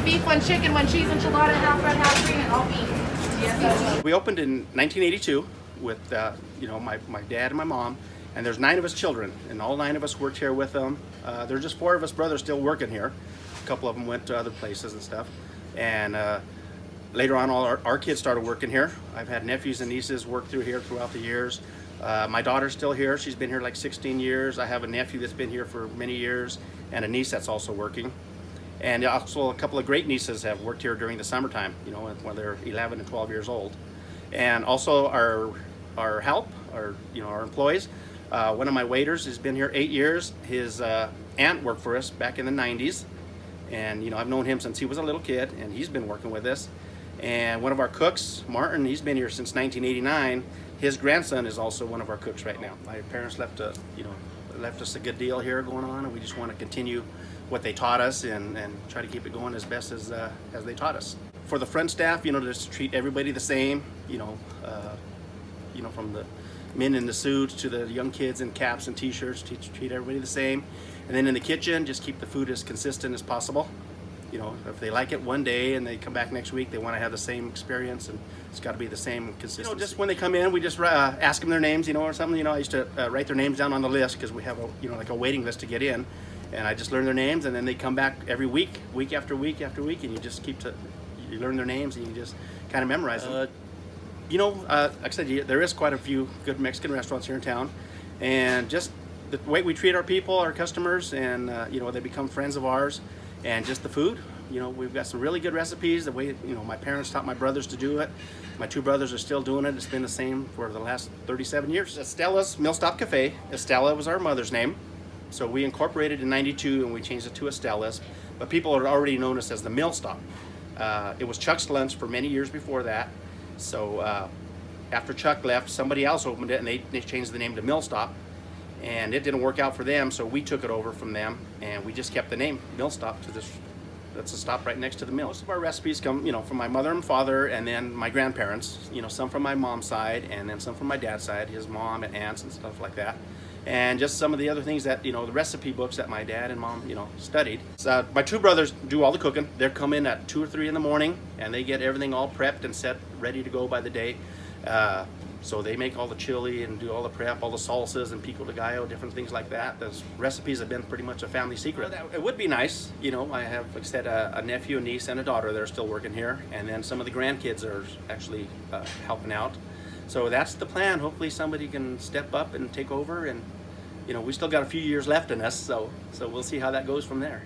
beef, one chicken, one cheese enchilada, half red, half green, and all beef. Yes. We opened in 1982 with my dad and my mom, and there's 9 of us children, and all 9 of us worked here with them. There's just 4 of us brothers still working here. A couple of them went to other places and stuff, and later on all our kids started working here. I've had nephews and nieces work through here throughout the years. My daughter's still here. She's been here like 16 years. I have a nephew that's been here for many years, and a niece that's also working. And also a couple of great nieces have worked here during the summertime, when they're 11 and 12 years old. And also our help, our employees. One of my waiters has been here 8 years. His aunt worked for us back in the 90s. And I've known him since he was a little kid, and he's been working with us. And one of our cooks, Martin, he's been here since 1989. His grandson is also one of our cooks right now. My parents left us a good deal here going on, and we just want to continue what they taught us and try to keep it going as best as they taught us. For the front staff, just treat everybody the same, from the men in the suits to the young kids in caps and t-shirts, treat everybody the same. And then in the kitchen, just keep the food as consistent as possible. If they like it one day and they come back next week, they want to have the same experience, and it's got to be the same consistency. Just when they come in, we just ask them their names, or something. I used to write their names down on the list because we have like a waiting list to get in. And I just learn their names, and then they come back every week after week after week, and you just you learn their names, and you just kind of memorize them. Like I said, there is quite a few good Mexican restaurants here in town, and just the way we treat our people, our customers, and they become friends of ours, and just the food. We've got some really good recipes. The way my parents taught my brothers to do it. My 2 brothers are still doing it. It's been the same for the last 37 years. Estella's Mill Stop Cafe. Estella was our mother's name. So we incorporated in 92 and we changed it to Estella's, but people had already known us as the Mill Stop. It was Chuck's Lunch for many years before that. So after Chuck left, somebody else opened it, and they changed the name to Mill Stop, and it didn't work out for them, so we took it over from them, and we just kept the name Mill Stop to this. That's a stop right next to the mill. Most of our recipes come, from my mother and father, and then my grandparents. Some from my mom's side, and then some from my dad's side, his mom and aunts and stuff like that. And just some of the other things that, the recipe books that my dad and mom, studied. So, my 2 brothers do all the cooking. They come in at 2 or 3 in the morning, and they get everything all prepped and set, ready to go by the day. So they make all the chili and do all the prep, all the salsas and pico de gallo, different things like that. Those recipes have been pretty much a family secret. It would be nice, I have, like I said, a nephew, a niece, and a daughter that are still working here. And then some of the grandkids are actually helping out. So that's the plan. Hopefully somebody can step up and take over, and we still got a few years left in us, so we'll see how that goes from there.